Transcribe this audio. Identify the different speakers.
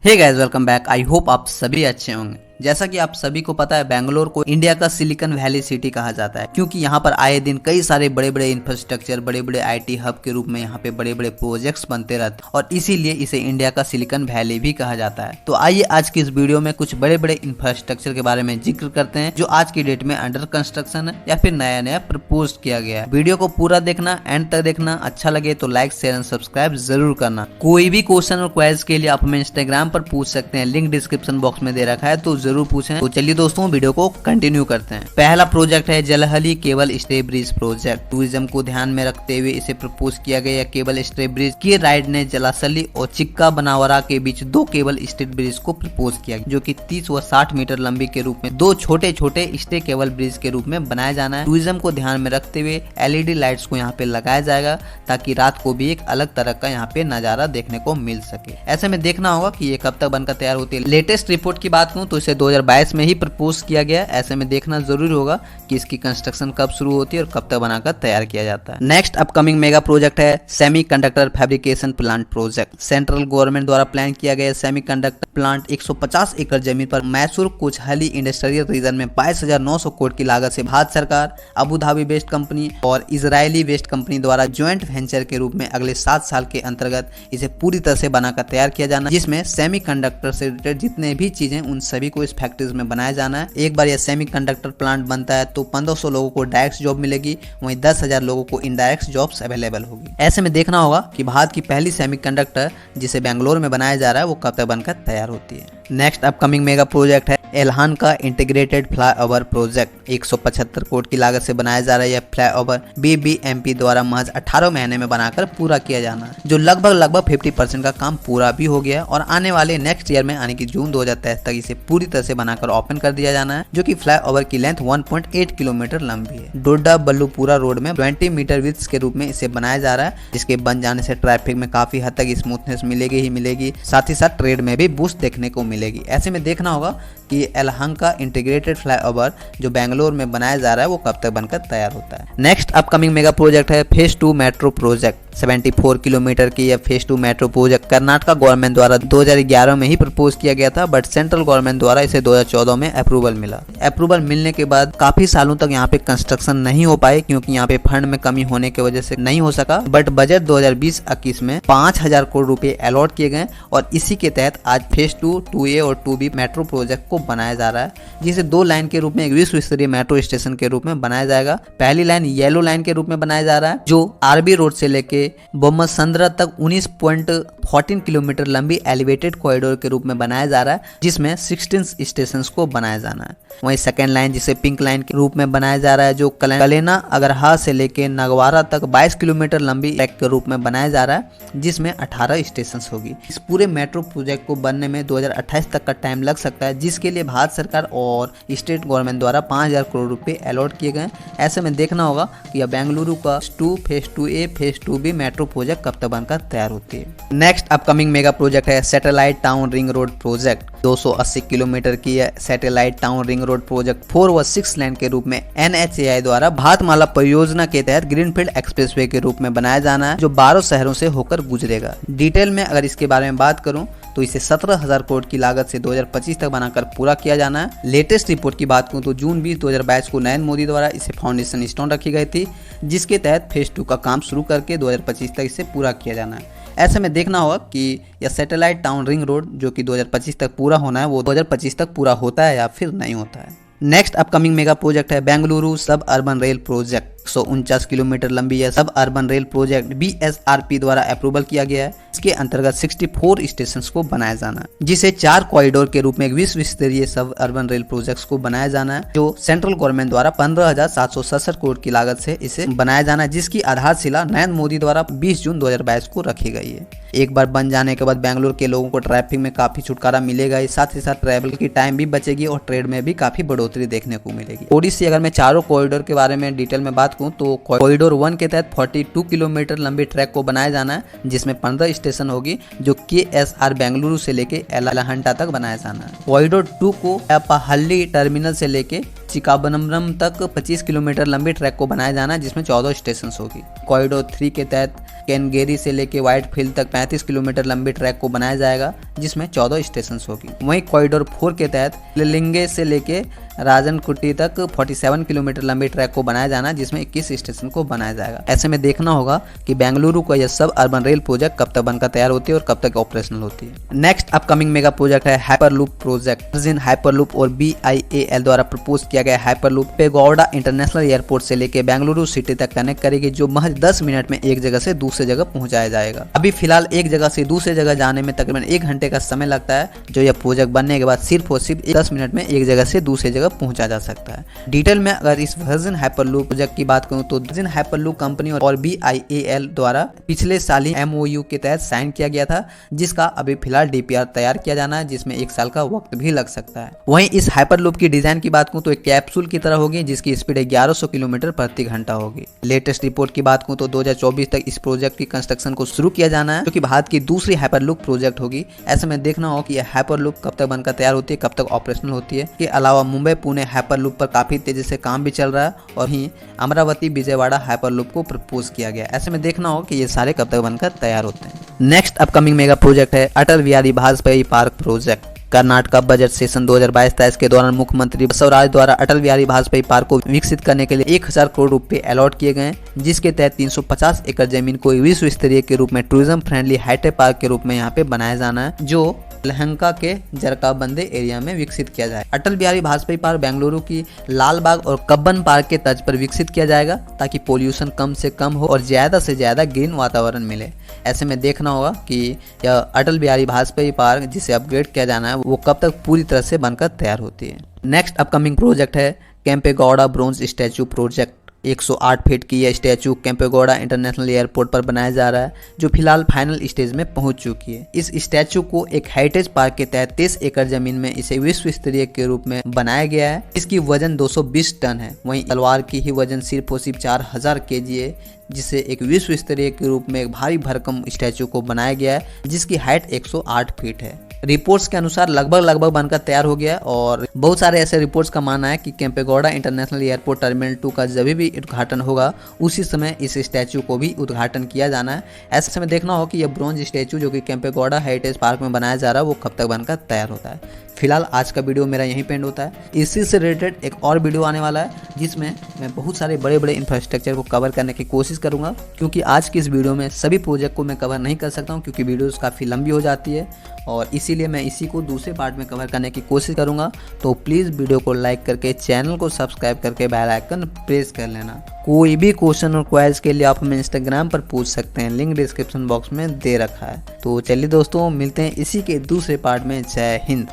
Speaker 1: Hey guys, welcome back. I hope आप सभी अच्छे होंगे। जैसा कि आप सभी को पता है, बेंगलोर को इंडिया का सिलिकॉन वैली सिटी कहा जाता है, क्योंकि यहाँ पर आए दिन कई सारे बड़े बड़े इंफ्रास्ट्रक्चर, बड़े बड़े आईटी हब के रूप में यहाँ पे बड़े बड़े प्रोजेक्ट्स बनते रहते हैं और इसीलिए इसे इंडिया का सिलिकॉन वैली भी कहा जाता है। तो आइए आज की इस वीडियो में कुछ बड़े बड़े इंफ्रास्ट्रक्चर के बारे में जिक्र करते हैं जो आज की डेट में अंडर कंस्ट्रक्शन है या फिर नया नया प्रपोज किया गया है। वीडियो को पूरा देखना, एंड तक देखना। अच्छा लगे तो लाइक, शेयर एंड सब्सक्राइब जरूर करना। कोई भी क्वेश्चन और क्वेज के लिए आप हमें इंस्टाग्राम पर पूछ सकते हैं, लिंक डिस्क्रिप्शन बॉक्स में दे रखा है, तो जरूर पूछें। तो चलिए दोस्तों, वीडियो को कंटिन्यू करते हैं। पहला प्रोजेक्ट है Jalahalli cable stay bridge project. Tourism को ध्यान में रखते हुए इसे प्रपोज किया गया। केबल स्टे ब्रिज की राइड ने जलासली और चिक्का बनावरा के बीच दो केबल स्टे ब्रिज को प्रपोज किया, जो कि 30 व 60 मीटर लंबी के रूप में दो छोटे छोटे स्टे केबल ब्रिज के रूप में बनाया जाना है। टूरिज्म को ध्यान में रखते हुए एलईडी लाइट्स को यहाँ पे लगाया जाएगा, ताकि रात को भी एक अलग तरह का यहाँ पे नजारा देखने को मिल सके। ऐसे में देखना होगा कि ये कब तक बनकर तैयार होती है। लेटेस्ट रिपोर्ट की बात करूँ तो इसे 2022 में ही प्रपोज किया गया। ऐसे में देखना जरूरी होगा कि इसकी कंस्ट्रक्शन कब शुरू होती है और कब तक बनाकर तैयार किया जाता है। नेक्स्ट अपकमिंग मेगा प्रोजेक्ट है semiconductor fabrication plant project. Central government द्वारा प्लान किया गया सेमीकंडक्टर प्लांट 150 एकड़ जमीन पर मैसूर कोचहली इंडस्ट्रियल रीजन में 22,900 करोड़ की लागत से भारत सरकार, अबू धाबी वेस्ट कंपनी और इजरायली वेस्ट कंपनी द्वारा ज्वाइंट वेंचर के रूप में अगले 7 साल के अंतर्गत इसे पूरी तरह से बनाकर तैयार किया जाना, जिसमें सेमीकंडक्टर से रिलेटेड जितने भी चीजें उन सभी को इस फैक्ट्रीज में बनाया जाना है। एक बार यह सेमीकंडक्टर प्लांट बनता है तो 1500 लोगों को डायरेक्ट जॉब मिलेगी, वहीं 10,000 लोगों को इनडायरेक्ट जॉब्स अवेलेबल होगी। ऐसे में देखना होगा कि भारत की पहली सेमीकंडक्टर जिसे बेंगलोर में बनाया जा रहा है वो कब तक बनकर तैयार होती है। नेक्स्ट अपकमिंग मेगा प्रोजेक्ट है एल्हान का इंटीग्रेटेड फ्लाईओवर प्रोजेक्ट। 175 करोड़ की लागत से बनाया जा रहा है यह फ्लाईओवर बीबीएमपी द्वारा महज 18 महीने में बनाकर पूरा किया जाना है, जो लगभग 50% का काम पूरा भी हो गया और आने वाले नेक्स्ट ईयर में यानी कि जून 2023 तक इसे पूरी तरह से बनाकर ओपन कर दिया जाना है, जो कि फ्लाईओवर की लेंथ 1.8 किलोमीटर लंबी है। डोडा बल्लूपुरा रोड में 20 मीटर विड्थ के रूप में इसे बनाया जा रहा है, जिसके बन जाने से ट्रैफिक में काफी हद तक स्मूथनेस मिलेगी ही मिलेगी, साथ ही साथ ट्रेड में भी बूस्ट देखने को मिलेगी। ऐसे में देखना होगा कि एल्हांग का इंटीग्रेटेड फ्लाईओवर जो बेंगलोर में बनाया जा रहा है वो कब तक बनकर तैयार होता है। नेक्स्ट अपकमिंग मेगा प्रोजेक्ट है फेज 2 मेट्रो प्रोजेक्ट। 74 किलोमीटर की यह phase 2 metro project Karnataka government द्वारा 2011 में ही प्रपोज किया गया था, बट सेंट्रल गवर्नमेंट द्वारा इसे 2014 में अप्रूवल मिला। अप्रूवल मिलने के बाद काफी सालों तक यहाँ पे कंस्ट्रक्शन नहीं हो पाए, क्योंकि यहाँ पे फंड में कमी होने की वजह से नहीं हो सका। बट बजट 2020-21 में 5,000 करोड़ रुपए अलॉट किए गए और इसी के तहत आज फेज 2, 2A और 2B मेट्रो प्रोजेक्ट को बनाया जा रहा है, जिसे 2 लाइन के रूप में एक विश्व स्तरीय मेट्रो स्टेशन के रूप में बनाया जाएगा। पहली लाइन येलो लाइन के रूप में बनाया जा रहा है, जो आरबी रोड से लेके बोम्मसंद्रा तक 19.14 किलोमीटर लंबी एलिवेटेड कॉरिडोर के रूप में बनाया जा रहा है, जिसमें 16 स्टेशन को बनाया जाना है। वहीं सेकेंड लाइन जिसे पिंक लाइन के रूप में बनाया जा रहा है, जो कलेना अगरहा से लेके नगवारा तक 22 किलोमीटर लंबी ट्रैक के रूप में बनाया जा रहा है, जिसमें 18 स्टेशन होगी। इस पूरे मेट्रो प्रोजेक्ट को बनने में 2028 तक का टाइम लग सकता है, जिसके लिए भारत सरकार और स्टेट गवर्नमेंट द्वारा 5,000 करोड़ रुपए अलॉट किए गए। ऐसे में देखना होगा कि यह बेंगलुरु का phase 2A phase 2B metro project कब तक बनकर तैयार होती है। नेक्स्ट अपकमिंग मेगा प्रोजेक्ट है satellite town ring road project. 280 kilometre की यह satellite town ring road project 4 व 6 लेन के रूप में NHAI द्वारा भारतमाला परियोजना के तहत ग्रीनफील्ड एक्सप्रेसवे के रूप में बनाया जाना है, जो 12 शहरों से होकर गुजरेगा। डिटेल में अगर इसके बारे में बात करूं तो इसे 17,000 करोड़ की लागत से 2025 तक बनाकर पूरा किया जाना है। लेटेस्ट रिपोर्ट की बात करूं तो जून 20, 2022 को नरेंद्र मोदी द्वारा इसे फाउंडेशन स्टोन रखी गई थी, जिसके तहत फेज 2 का काम शुरू करके 2025 तक इसे पूरा किया जाना है। ऐसे में देखना होगा कि यह सैटेलाइट टाउन रिंग रोड जो कि 2025 तक पूरा होना है, वो 2025 तक पूरा होता है या फिर नहीं होता है। नेक्स्ट अपकमिंग मेगा प्रोजेक्ट है बेंगलुरु सब अर्बन रेल प्रोजेक्ट। 149 किलोमीटर लंबी यह सब अर्बन रेल प्रोजेक्ट BSRP द्वारा अप्रूवल किया गया है। इसके अंतर्गत 64 स्टेशन को बनाया जाना है, जिसे 4 कॉरिडोर के रूप में एक विश्व स्तरीय सब अर्बन रेल प्रोजेक्ट्स को बनाया जाना है, जो सेंट्रल गवर्नमेंट द्वारा 15,767 करोड़ की लागत से इसे बनाया जाना है, जिसकी आधारशिला नरेंद्र मोदी द्वारा 20 जून 2022 को रखी गई है। एक बार बन जाने के बाद बेंगलुरु के लोगों को ट्रैफिक में काफी छुटकारा मिलेगा, साथ ही साथ ट्रैवल की टाइम भी बचेगी और ट्रेड में भी काफी बढ़ोतरी देखने को मिलेगी। थोड़ी सी अगर मैं चारों कॉरिडोर के बारे में डिटेल में बात करूं तो कॉरिडोर 1 के तहत 42 किलोमीटर लंबी ट्रैक को बनाया जाना है, जिसमें 15 स्टेशन होगी, जो KSR बेंगलुरु से लेके एलाहंटा तक बनाया जाना है। कॉरिडोर 2 को पहल्ली टर्मिनल से लेके चिकाबनमरम तक 25 किलोमीटर लंबी ट्रैक को बनाया जाना है, जिसमें 14 स्टेशन होगी। कॉरिडोर 3 के तहत कैनगेरी से लेके व्हाइट फील्ड तक 35 किलोमीटर लंबी ट्रैक को बनाया जाएगा, जिसमें 14 स्टेशन होगी। वहीं कॉरिडोर 4 के तहत लिलिंगे से लेके राजनकुट्टी तक 47 किलोमीटर लंबी ट्रैक को बनाया जाना, जिसमें 21 स्टेशन को बनाया जाएगा। ऐसे में देखना होगा कि बेंगलुरु का यह सब अर्बन रेल प्रोजेक्ट कब तक बनकर तैयार होती है और कब तक ऑपरेशनल होती है। नेक्स्ट अपकमिंग मेगा प्रोजेक्ट है हाइपरलूप प्रोजेक्ट। वर्जिन हाइपरलूप और BIAL द्वारा प्रपोज किया गया हाइपरलूप पेगोडा इंटरनेशनल एयरपोर्ट से लेकर बेंगलुरु सिटी तक कनेक्ट करेगी, जो महज 10 मिनट में एक जगह से दूसरी जगह पहुंचाया जाएगा। अभी फिलहाल एक जगह से दूसरी जगह जाने में तकरीबन 1 घंटे का समय लगता है, जो यह प्रोजेक्ट बनने के बाद सिर्फ और सिर्फ 10 मिनट में एक जगह से दूसरी जगह पहुंचा जा सकता है। डिटेल में अगर इस वर्जिन हाइपरलूप प्रोजेक्ट की बात करूं तो वर्जिन हाइपरलूप कंपनी और BIAL द्वारा पिछले साल ही MOU के तहत साइन किया गया था, जिसका अभी फिलहाल DPR तैयार किया जाना है, जिसमें 1 साल का वक्त भी लग सकता है। वहीं इस हाइपरलूप की डिजाइन की बात करूं तो एक कैप्सूल की तरह होगी, जिसकी स्पीड 1100 किलोमीटर प्रति घंटा होगी। लेटेस्ट रिपोर्ट की बात करूं तो 2024 तक इस प्रोजेक्ट की कंस्ट्रक्शन को शुरू किया जाना है, जो कि भारत की दूसरी हाइपरलूप प्रोजेक्ट होगी। ऐसे में देखना होगा कि यह हाइपरलूप कब तक बनकर तैयार होती है, कब तक ऑपरेशनल होती है। इसके अलावा मुंबई पुणे हाइपरलूप पर काफी तेजी से काम भी चल रहा है और ही अमरावती विजयवाड़ा हाइपरलूप को प्रपोज किया गया। ऐसे में देखना होगा कि ये सारे कब तक बनकर तैयार होते हैं। नेक्स्ट अपकमिंग मेगा प्रोजेक्ट है Atal Bihari Vajpayee park project. Karnataka budget session 2022-23 के दौरान मुख्यमंत्री बसवराज द्वारा अटल बिहारी वाजपेयी पार्क को विकसित करने के लिए 1000 करोड़ रुपए अलॉट किए गए, जिसके तहत 350 एकड़ जमीन को विश्व स्तरीय के रूप में टूरिज्म फ्रेंडली हाईटेक पार्क के रूप में यहाँ पे बनाया जाना है, जो लहंका के जरकाबंदे एरिया में विकसित किया जाए। अटल बिहारी वाजपेयी पार्क बेंगलुरु की लाल बाग और कब्बन पार्क के तर्ज पर विकसित किया जाएगा, ताकि पोल्यूशन कम से कम हो और ज्यादा से ज्यादा ग्रीन वातावरण मिले। ऐसे में देखना होगा कि यह अटल बिहारी वाजपेयी पार्क जिसे अपग्रेड किया जाना है वो कब तक पूरी तरह से बनकर तैयार होती है। नेक्स्ट अपकमिंग प्रोजेक्ट है Kempegowda bronze statue project. 108 feet की यह स्टैचू केम्पेगौड़ा इंटरनेशनल एयरपोर्ट पर बनाया जा रहा है, जो फिलहाल फाइनल स्टेज में पहुंच चुकी है। इस स्टैचू को एक हेरिटेज पार्क के तहत 30 एकड़ जमीन में इसे विश्व स्तरीय के रूप में बनाया गया है। इसकी वजन 220 टन है। वहीं तलवार की ही वजन सिर्फ और सिर्फ 4000 kg है, जिसे एक विश्व स्तरीय के रूप में एक भारी भरकम स्टैचू को बनाया गया है, जिसकी हाइट 108 फीट है। रिपोर्ट्स के अनुसार लगभग बनकर तैयार हो गया और बहुत सारे ऐसे रिपोर्ट्स का मानना है कि केम्पेगौड़ा इंटरनेशनल एयरपोर्ट टर्मिनल 2 का जब भी उद्घाटन होगा उसी समय इस स्टैचू को भी उद्घाटन किया जाना है। ऐसे में देखना हो कि यह ब्रोंज स्टैचू जो कि केम्पेगौड़ा हेरिटेज पार्क में बनाया जा रहा है वो कब तक बनकर तैयार होता है। फिलहाल आज का वीडियो मेरा यहीं पे एंड होता है। इसी से रिलेटेड एक और वीडियो आने वाला है, जिसमें मैं बहुत सारे बड़े इंफ्रास्ट्रक्चर को कवर करने की कोशिश करूंगा, क्योंकि आज की इस वीडियो में सभी प्रोजेक्ट को मैं कवर नहीं कर सकता हूं, क्योंकि वीडियोस काफ़ी लंबी हो जाती है और इसीलिए मैं इसी को दूसरे पार्ट में कवर करने की कोशिश करूंगा। तो प्लीज़ वीडियो को लाइक करके चैनल को सब्सक्राइब करके बेल आइकन प्रेस कर लेना। कोई भी क्वेश्चन और क्वेरीज के लिए आप हमें इंस्टाग्राम पर पूछ सकते हैं, लिंक डिस्क्रिप्शन बॉक्स में दे रखा है। तो चलिए दोस्तों, मिलते हैं इसी के दूसरे पार्ट में। जय हिंद।